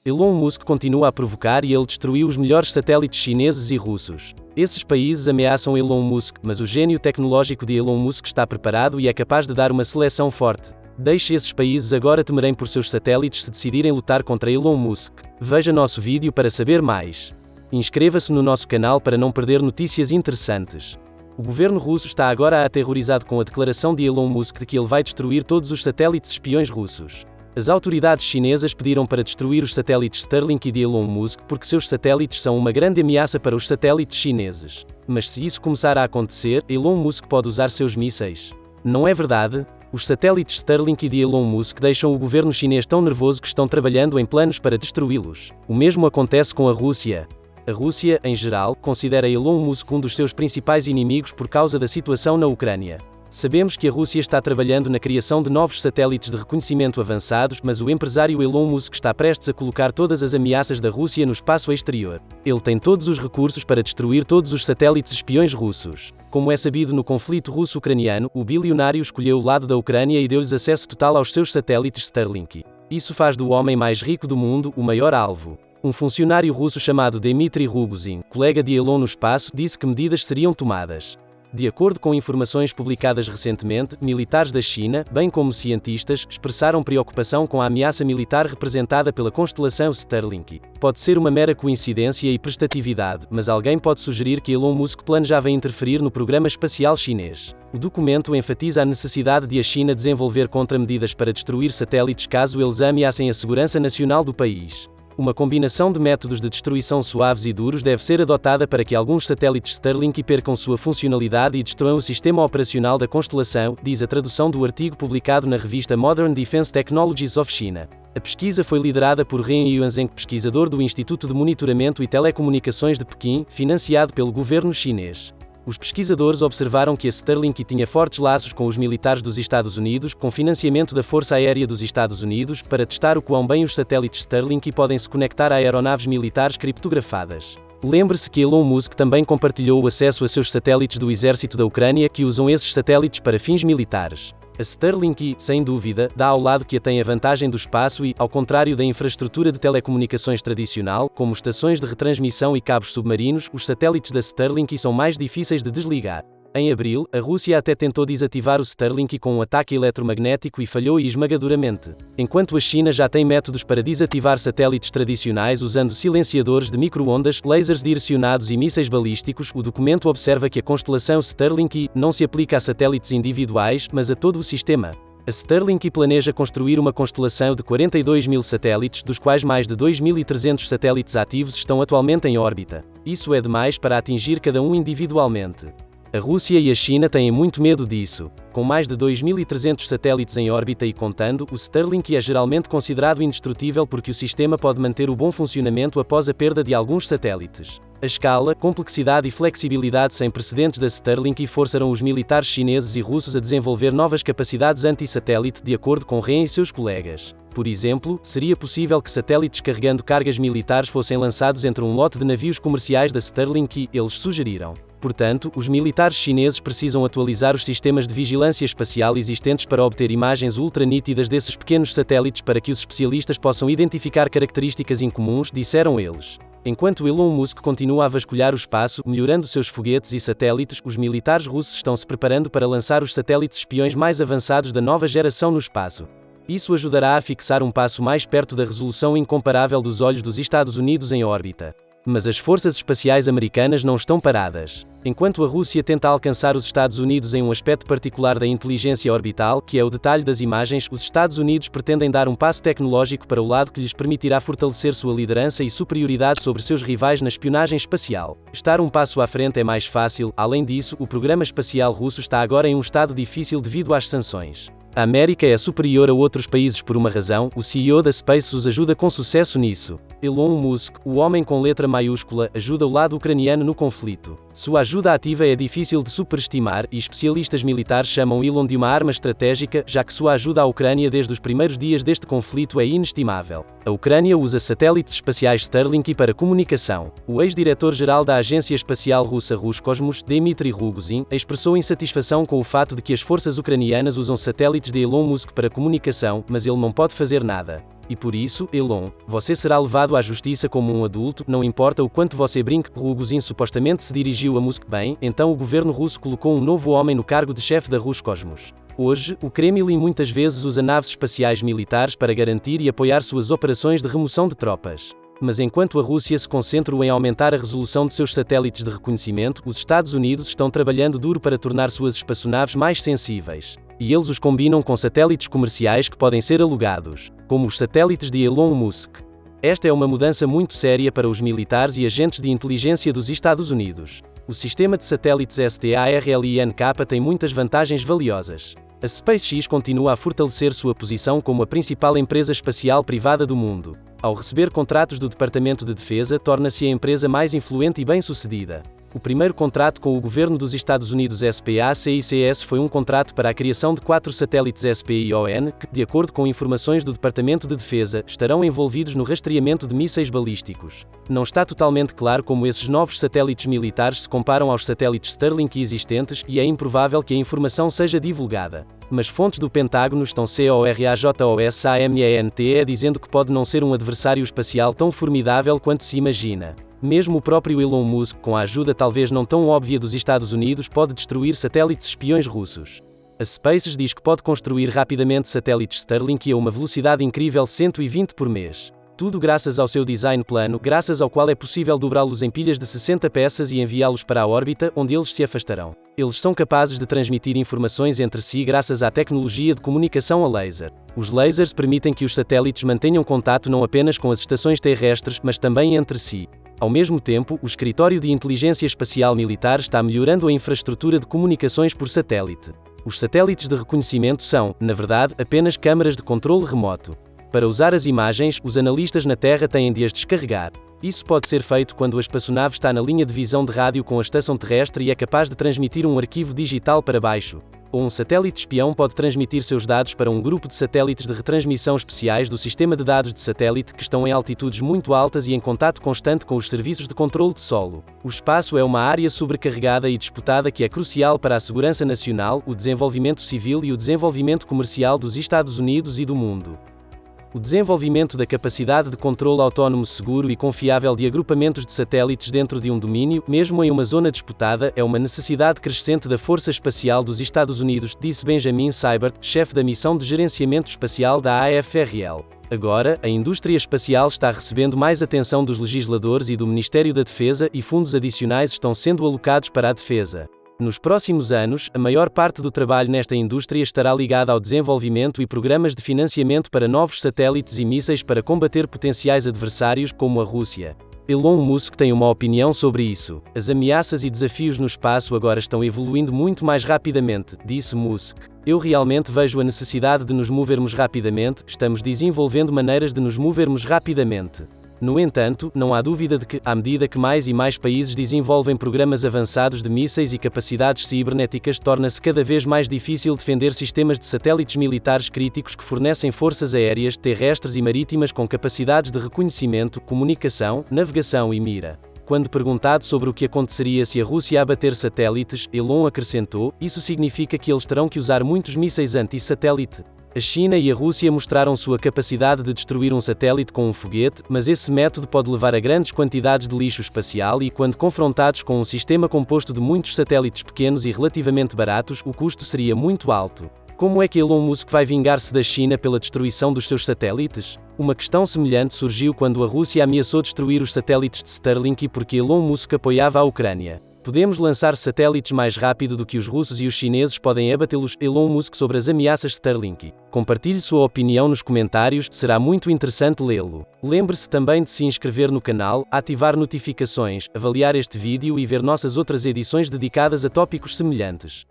Elon Musk continua a provocar e ele destruiu os melhores satélites chineses e russos. Esses países ameaçam Elon Musk, mas o gênio tecnológico de Elon Musk está preparado e é capaz de dar uma seleção forte. Deixe esses países agora temerem por seus satélites se decidirem lutar contra Elon Musk. Veja nosso vídeo para saber mais. Inscreva-se no nosso canal para não perder notícias interessantes. O governo russo está agora aterrorizado com a declaração de Elon Musk de que ele vai destruir todos os satélites espiões russos. As autoridades chinesas pediram para destruir os satélites Starlink de Elon Musk porque seus satélites são uma grande ameaça para os satélites chineses. Mas se isso começar a acontecer, Elon Musk pode usar seus mísseis. Não é verdade? Os satélites Starlink de Elon Musk deixam o governo chinês tão nervoso que estão trabalhando em planos para destruí-los. O mesmo acontece com a Rússia. A Rússia, em geral, considera Elon Musk um dos seus principais inimigos por causa da situação na Ucrânia. Sabemos que a Rússia está trabalhando na criação de novos satélites de reconhecimento avançados, mas o empresário Elon Musk está prestes a colocar todas as ameaças da Rússia no espaço exterior. Ele tem todos os recursos para destruir todos os satélites espiões russos. Como é sabido no conflito russo-ucraniano, o bilionário escolheu o lado da Ucrânia e deu-lhes acesso total aos seus satélites Starlink. Isso faz do homem mais rico do mundo o maior alvo. Um funcionário russo chamado Dmitry Rogozin, colega de Elon no espaço, disse que medidas seriam tomadas. De acordo com informações publicadas recentemente, militares da China, bem como cientistas, expressaram preocupação com a ameaça militar representada pela constelação Starlink. Pode ser uma mera coincidência e prestatividade, mas alguém pode sugerir que Elon Musk planejava interferir no programa espacial chinês. O documento enfatiza a necessidade de a China desenvolver contramedidas para destruir satélites caso eles ameacem a segurança nacional do país. Uma combinação de métodos de destruição suaves e duros deve ser adotada para que alguns satélites Starlink percam sua funcionalidade e destruam o sistema operacional da constelação, diz a tradução do artigo publicado na revista Modern Defense Technologies of China. A pesquisa foi liderada por Ren Yuanzheng, pesquisador do Instituto de Monitoramento e Telecomunicações de Pequim, financiado pelo governo chinês. Os pesquisadores observaram que a Starlink tinha fortes laços com os militares dos Estados Unidos, com financiamento da Força Aérea dos Estados Unidos, para testar o quão bem os satélites Starlink podem se conectar a aeronaves militares criptografadas. Lembre-se que Elon Musk também compartilhou o acesso a seus satélites do exército da Ucrânia que usam esses satélites para fins militares. A Starlink, sem dúvida, dá ao lado que a tem a vantagem do espaço e, ao contrário da infraestrutura de telecomunicações tradicional, como estações de retransmissão e cabos submarinos, os satélites da Starlink são mais difíceis de desligar. Em abril, a Rússia até tentou desativar o Starlink com um ataque eletromagnético e falhou esmagadoramente. Enquanto a China já tem métodos para desativar satélites tradicionais usando silenciadores de micro-ondas, lasers direcionados e mísseis balísticos, o documento observa que a constelação Starlink não se aplica a satélites individuais, mas a todo o sistema. A Starlink planeja construir uma constelação de 42 mil satélites, dos quais mais de 2.300 satélites ativos estão atualmente em órbita. Isso é demais para atingir cada um individualmente. A Rússia e a China têm muito medo disso. Com mais de 2.300 satélites em órbita e contando, o Starlink é geralmente considerado indestrutível porque o sistema pode manter o bom funcionamento após a perda de alguns satélites. A escala, complexidade e flexibilidade sem precedentes da Starlink forçaram os militares chineses e russos a desenvolver novas capacidades anti-satélite, de acordo com Ren e seus colegas. Por exemplo, seria possível que satélites carregando cargas militares fossem lançados entre um lote de navios comerciais da Starlink, eles sugeriram. Portanto, os militares chineses precisam atualizar os sistemas de vigilância espacial existentes para obter imagens ultra-nítidas desses pequenos satélites para que os especialistas possam identificar características incomuns, disseram eles. Enquanto Elon Musk continua a vasculhar o espaço, melhorando seus foguetes e satélites, os militares russos estão se preparando para lançar os satélites espiões mais avançados da nova geração no espaço. Isso ajudará a fixar um passo mais perto da resolução incomparável dos olhos dos Estados Unidos em órbita. Mas as forças espaciais americanas não estão paradas. Enquanto a Rússia tenta alcançar os Estados Unidos em um aspecto particular da inteligência orbital, que é o detalhe das imagens, os Estados Unidos pretendem dar um passo tecnológico para o lado que lhes permitirá fortalecer sua liderança e superioridade sobre seus rivais na espionagem espacial. Estar um passo à frente é mais fácil. Além disso, o programa espacial russo está agora em um estado difícil devido às sanções. A América é superior a outros países por uma razão, o CEO da Space os ajuda com sucesso nisso. Elon Musk, o homem com letra maiúscula, ajuda o lado ucraniano no conflito. Sua ajuda ativa é difícil de superestimar e especialistas militares chamam Elon de uma arma estratégica, já que sua ajuda à Ucrânia desde os primeiros dias deste conflito é inestimável. A Ucrânia usa satélites espaciais Starlink para comunicação. O ex-diretor-geral da Agência Espacial Russa Roscosmos, Dmitry Rogozin, expressou insatisfação com o fato de que as forças ucranianas usam satélites de Elon Musk para comunicação, mas ele não pode fazer nada. E por isso, Elon, você será levado à justiça como um adulto, não importa o quanto você brinque. Rogozin supostamente se dirigiu a Musk. Bem, então o governo russo colocou um novo homem no cargo de chefe da Roscosmos. Hoje, o Kremlin muitas vezes usa naves espaciais militares para garantir e apoiar suas operações de remoção de tropas. Mas enquanto a Rússia se concentra em aumentar a resolução de seus satélites de reconhecimento, os Estados Unidos estão trabalhando duro para tornar suas espaçonaves mais sensíveis. E eles os combinam com satélites comerciais que podem ser alugados, como os satélites de Elon Musk. Esta é uma mudança muito séria para os militares e agentes de inteligência dos Estados Unidos. O sistema de satélites Starlink tem muitas vantagens valiosas. A SpaceX continua a fortalecer sua posição como a principal empresa espacial privada do mundo. Ao receber contratos do Departamento de Defesa, torna-se a empresa mais influente e bem-sucedida. O primeiro contrato com o governo dos Estados Unidos SpaceX foi um contrato para a criação de 4 satélites SPION que, de acordo com informações do Departamento de Defesa, estarão envolvidos no rastreamento de mísseis balísticos. Não está totalmente claro como esses novos satélites militares se comparam aos satélites Starlink existentes e é improvável que a informação seja divulgada. Mas fontes do Pentágono estão CORAJOSAMENTE dizendo que pode não ser um adversário espacial tão formidável quanto se imagina. Mesmo o próprio Elon Musk, com a ajuda talvez não tão óbvia dos Estados Unidos, pode destruir satélites espiões russos. A SpaceX diz que pode construir rapidamente satélites Starlink a uma velocidade incrível 120 por mês. Tudo graças ao seu design plano, graças ao qual é possível dobrá-los em pilhas de 60 peças e enviá-los para a órbita, onde eles se afastarão. Eles são capazes de transmitir informações entre si graças à tecnologia de comunicação a laser. Os lasers permitem que os satélites mantenham contato não apenas com as estações terrestres, mas também entre si. Ao mesmo tempo, o Escritório de Inteligência Espacial Militar está melhorando a infraestrutura de comunicações por satélite. Os satélites de reconhecimento são, na verdade, apenas câmaras de controle remoto. Para usar as imagens, os analistas na Terra têm de as descarregar. Isso pode ser feito quando a espaçonave está na linha de visão de rádio com a estação terrestre e é capaz de transmitir um arquivo digital para baixo. Ou um satélite espião pode transmitir seus dados para um grupo de satélites de retransmissão especiais do sistema de dados de satélite que estão em altitudes muito altas e em contato constante com os serviços de controle de solo. O espaço é uma área sobrecarregada e disputada que é crucial para a segurança nacional, o desenvolvimento civil e o desenvolvimento comercial dos Estados Unidos e do mundo. O desenvolvimento da capacidade de controle autónomo seguro e confiável de agrupamentos de satélites dentro de um domínio, mesmo em uma zona disputada, é uma necessidade crescente da Força Espacial dos Estados Unidos, disse Benjamin Seibert, chefe da missão de gerenciamento espacial da AFRL. Agora, a indústria espacial está recebendo mais atenção dos legisladores e do Ministério da Defesa e fundos adicionais estão sendo alocados para a defesa. Nos próximos anos, a maior parte do trabalho nesta indústria estará ligada ao desenvolvimento e programas de financiamento para novos satélites e mísseis para combater potenciais adversários como a Rússia. Elon Musk tem uma opinião sobre isso. As ameaças e desafios no espaço agora estão evoluindo muito mais rapidamente, disse Musk. Eu realmente vejo a necessidade de nos movermos rapidamente, estamos desenvolvendo maneiras de nos movermos rapidamente. No entanto, não há dúvida de que, à medida que mais e mais países desenvolvem programas avançados de mísseis e capacidades cibernéticas, torna-se cada vez mais difícil defender sistemas de satélites militares críticos que fornecem forças aéreas, terrestres e marítimas com capacidades de reconhecimento, comunicação, navegação e mira. Quando perguntado sobre o que aconteceria se a Rússia abater satélites, Elon acrescentou: "Isso significa que eles terão que usar muitos mísseis anti-satélite." A China e a Rússia mostraram sua capacidade de destruir um satélite com um foguete, mas esse método pode levar a grandes quantidades de lixo espacial e, quando confrontados com um sistema composto de muitos satélites pequenos e relativamente baratos, o custo seria muito alto. Como é que Elon Musk vai vingar-se da China pela destruição dos seus satélites? Uma questão semelhante surgiu quando a Rússia ameaçou destruir os satélites de Starlink porque Elon Musk apoiava a Ucrânia. Podemos lançar satélites mais rápido do que os russos e os chineses podem abatê-los. Elon Musk sobre as ameaças Starlink. Compartilhe sua opinião nos comentários, será muito interessante lê-lo. Lembre-se também de se inscrever no canal, ativar notificações, avaliar este vídeo e ver nossas outras edições dedicadas a tópicos semelhantes.